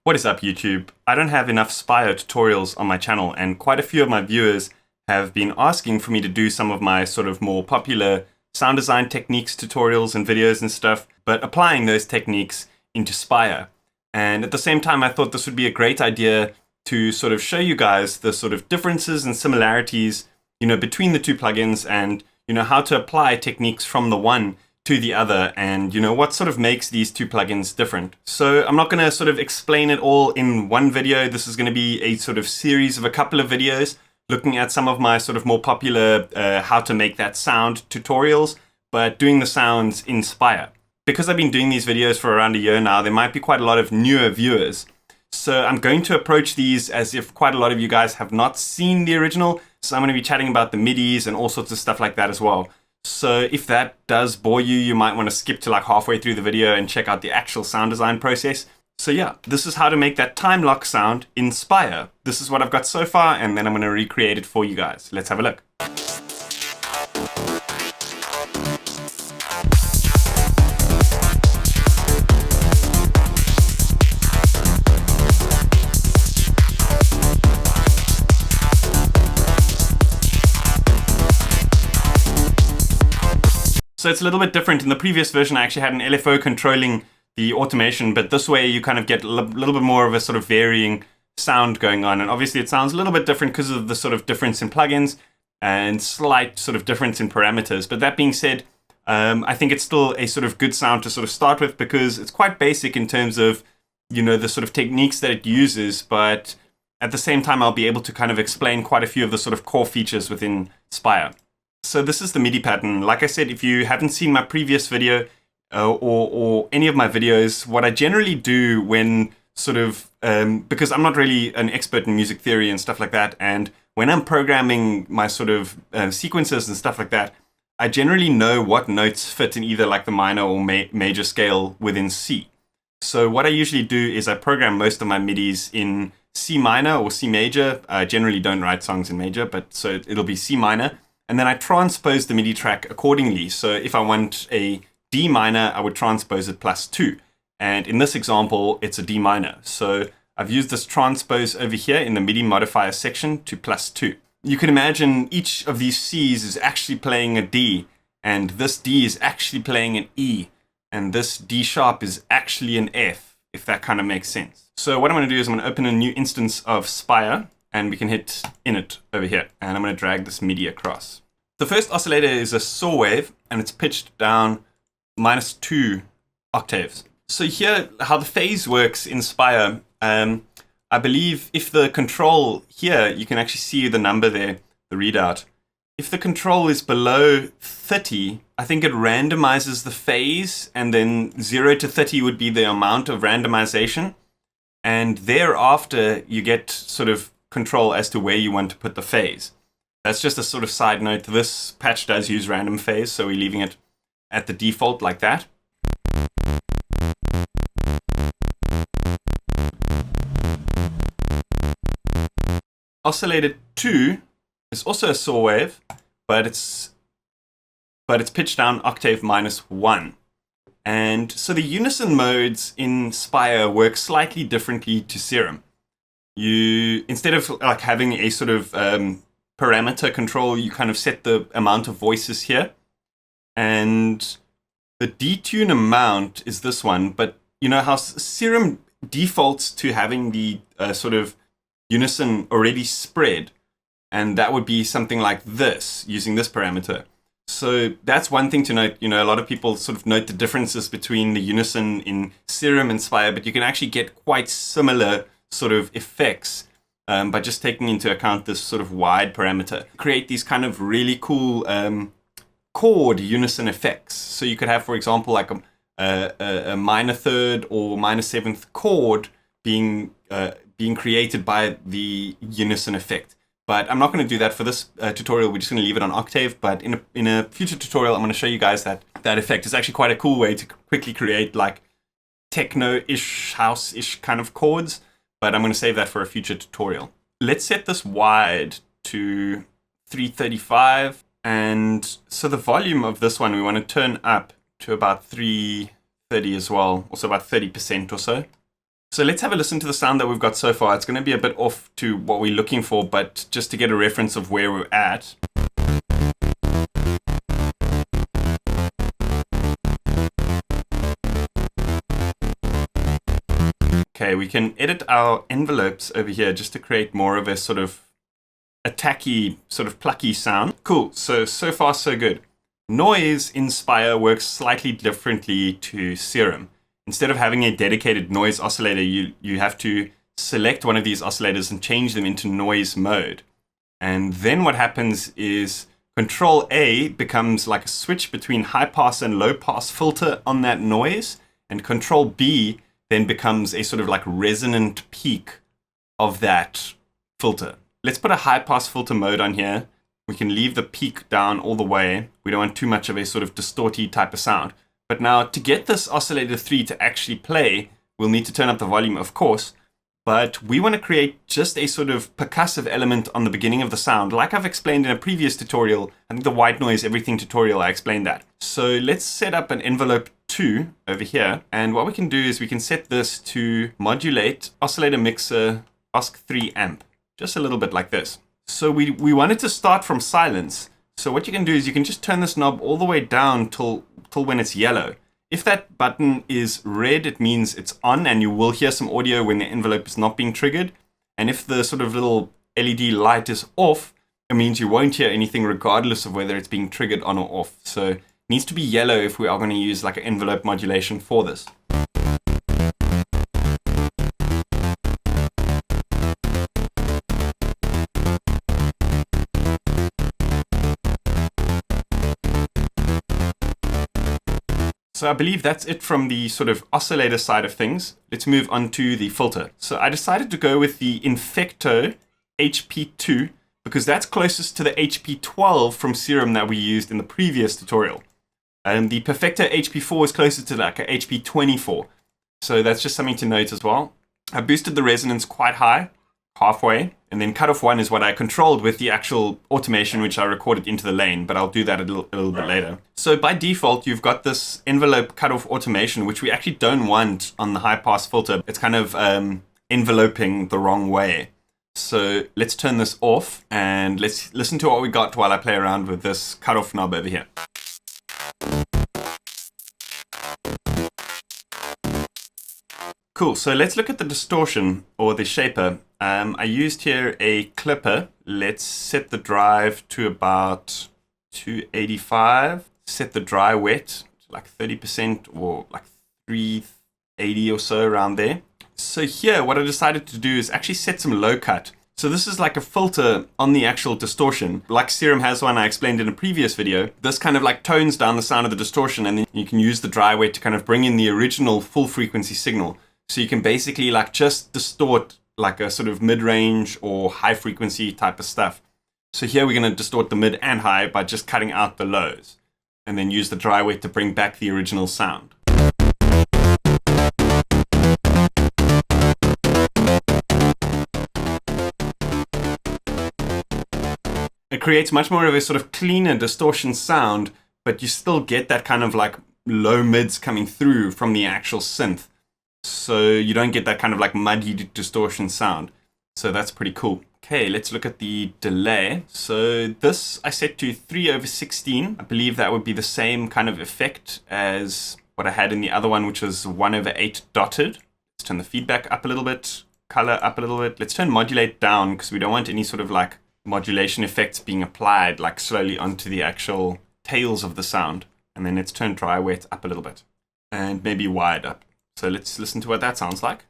What is up, YouTube? I don't have enough Spire tutorials on my channel, and quite a few of my viewers have been asking for me to do some of my sort of more popular sound design techniques, tutorials and videos and stuff, but applying those techniques into Spire. And at the same time, I thought this would be a great idea to sort of show you guys the sort of differences and similarities, between the two plugins, and, how to apply techniques from the one to the other, and what sort of makes these two plugins different. So I'm not going to sort of explain it all in one video. This is going to be a sort of series of a couple of videos looking at some of my sort of more popular how to make that sound tutorials, but doing the sounds in Spire. Because I've been doing these videos for around a year now, there might be quite a lot of newer viewers. So I'm going to approach these as if quite a lot of you guys have not seen the original. So I'm going to be chatting about the midis and all sorts of stuff like that as well. So if that does bore you, you might want to skip to like halfway through the video and check out the actual sound design process. So yeah, this is how to make that Timelock sound in Spire. This is what I've got so far, and then I'm going to recreate it for you guys. Let's have a look. So it's a little bit different. In the previous version, I actually had an LFO controlling the automation, but this way you kind of get a little bit more of a sort of varying sound going on. And obviously it sounds a little bit different because of the sort of difference in plugins and slight sort of difference in parameters. But that being said, I think it's still a sort of good sound to sort of start with because it's quite basic in terms of, the sort of techniques that it uses, but at the same time, I'll be able to kind of explain quite a few of the sort of core features within Spire. So this is the MIDI pattern. Like I said, if you haven't seen my previous video or any of my videos, what I generally do when sort of, because I'm not really an expert in music theory and stuff like that, and when I'm programming my sort of sequences and stuff like that, I generally know what notes fit in either like the minor or major scale within C. So what I usually do is I program most of my MIDIs in C minor or C major. I generally don't write songs in major, but so it'll be C minor. And then I transpose the MIDI track accordingly. So if I want a D minor, I would transpose it +2. And in this example, it's a D minor. So I've used this transpose over here in the MIDI modifier section to +2. You can imagine each of these C's is actually playing a D, and this D is actually playing an E, and this D sharp is actually an F, if that kind of makes sense. So what I'm going to do is I'm going to open a new instance of Spire, and we can hit init over here, and I'm going to drag this MIDI across. The first oscillator is a saw wave, and it's pitched down -2 octaves. So here, how the phase works in Spire, I believe if the control here, you can actually see the number there, the readout. If the control is below 30, I think it randomizes the phase, and then 0 to 30 would be the amount of randomization. And thereafter, you get sort of control as to where you want to put the phase. That's just a sort of side note. This patch does use random phase, so we're leaving it at the default like that. Oscillator 2 is also a saw wave, but it's pitched down octave -1. And so the unison modes in Spire work slightly differently to Serum. Instead of like having a sort of parameter control, you kind of set the amount of voices here, and the detune amount is this one. But you know how Serum defaults to having the sort of unison already spread, and that would be something like this using this parameter. So that's one thing to note. A lot of people sort of note the differences between the unison in Serum and Spire, but you can actually get quite similar sort of effects by just taking into account this sort of wide parameter. Create these kind of really cool chord unison effects. So you could have, for example, like a minor third or minor seventh chord being created by the unison effect. But I'm not going to do that for this tutorial. We're just going to leave it on octave. But in a future tutorial, I'm going to show you guys that effect is actually quite a cool way to quickly create like techno-ish, house-ish kind of chords. But I'm going to save that for a future tutorial. Let's set this wide to 335. And so the volume of this one, we want to turn up to about 330 as well. Also about 30% or so. So let's have a listen to the sound that we've got so far. It's going to be a bit off to what we're looking for, but just to get a reference of where we're at. Okay, we can edit our envelopes over here just to create more of a sort of attacky, sort of plucky sound. Cool, so far so good. Noise in Spire works slightly differently to Serum. Instead of having a dedicated noise oscillator, you have to select one of these oscillators and change them into noise mode. And then what happens is Control A becomes like a switch between high pass and low pass filter on that noise, and Control B then becomes a sort of like resonant peak of that filter. Let's put a high pass filter mode on here. We can leave the peak down all the way. We don't want too much of a sort of distorty type of sound. But now to get this oscillator 3 to actually play, we'll need to turn up the volume, of course. But we want to create just a sort of percussive element on the beginning of the sound. Like I've explained in a previous tutorial, I think the white noise everything tutorial, I explained that. So let's set up an envelope 2 over here. And what we can do is we can set this to modulate oscillator mixer OSC3 amp. Just a little bit like this. So we wanted to start from silence. So what you can do is you can just turn this knob all the way down till when it's yellow. If that button is red, it means it's on and you will hear some audio when the envelope is not being triggered. And if the sort of little LED light is off, it means you won't hear anything regardless of whether it's being triggered on or off. So it needs to be yellow if we are going to use like an envelope modulation for this. So I believe that's it from the sort of oscillator side of things. Let's move on to the filter. So I decided to go with the Infecto HP2 because that's closest to the HP12 from Serum that we used in the previous tutorial. And the Perfecto HP4 is closer to like a HP24. So that's just something to note as well. I boosted the resonance quite high, halfway, and then cutoff 1 is what I controlled with the actual automation which I recorded into the lane, but I'll do that a little bit later. So by default, you've got this envelope cutoff automation, which we actually don't want on the high pass filter. It's kind of enveloping the wrong way. So let's turn this off and let's listen to what we got while I play around with this cutoff knob over here. Cool, so let's look at the distortion or the shaper. I used here a clipper. Let's set the drive to about 285. Set the dry wet to like 30% or like 380 or so around there. So here, what I decided to do is actually set some low cut. So this is like a filter on the actual distortion. Like Serum has one I explained in a previous video. This kind of like tones down the sound of the distortion, and then you can use the dry wet to kind of bring in the original full frequency signal. So you can basically like just distort like a sort of mid-range or high frequency type of stuff. So here we're going to distort the mid and high by just cutting out the lows and then use the dry wet to bring back the original sound. It creates much more of a sort of cleaner distortion sound, but you still get that kind of like low mids coming through from the actual synth. So you don't get that kind of like muddy distortion sound. So that's pretty cool. Okay, let's look at the delay. So this I set to 3/16. I believe that would be the same kind of effect as what I had in the other one, which was 1/8 dotted. Let's turn the feedback up a little bit, color up a little bit. Let's turn modulate down because we don't want any sort of like modulation effects being applied like slowly onto the actual tails of the sound. And then let's turn dry wet up a little bit and maybe wide up. So let's listen to what that sounds like.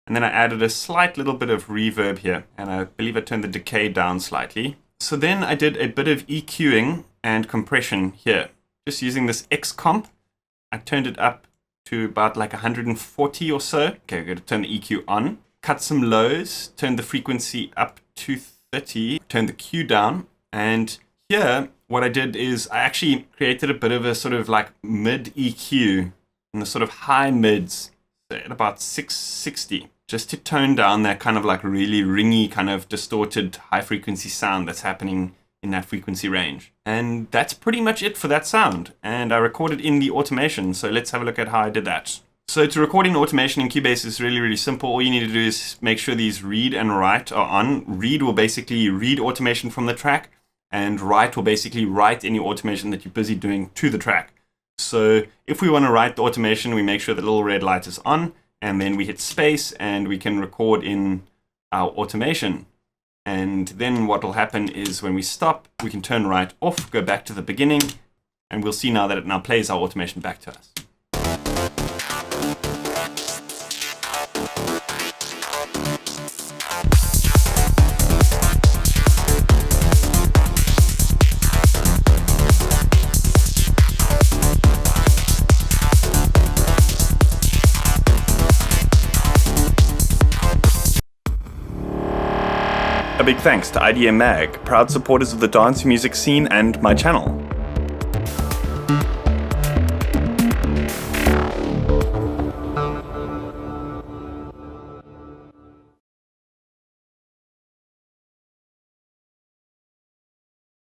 And then I added a slight little bit of reverb here, and I believe I turned the decay down slightly. So then I did a bit of EQing and compression here. Just using this X comp, I turned it up to about like 140 or so. Okay, we're going to turn the EQ on. Cut some lows, turn the frequency up to 30, turn the Q down, and here what I did is I actually created a bit of a sort of like mid EQ in the sort of high mids at about 660, just to tone down that kind of like really ringy kind of distorted high frequency sound that's happening in that frequency range. And that's pretty much it for that sound. And I recorded in the automation, so let's have a look at how I did that. So to record in automation in Cubase is really, really simple. All you need to do is make sure these read and write are on. Read will basically read automation from the track, and write will basically write any automation that you're busy doing to the track. So if we want to write the automation, we make sure the little red light is on, and then we hit space and we can record in our automation. And then what will happen is when we stop, we can turn write off, go back to the beginning, and we'll see now that it now plays our automation back to us. A big thanks to IDM Mag, proud supporters of the dance music scene and my channel.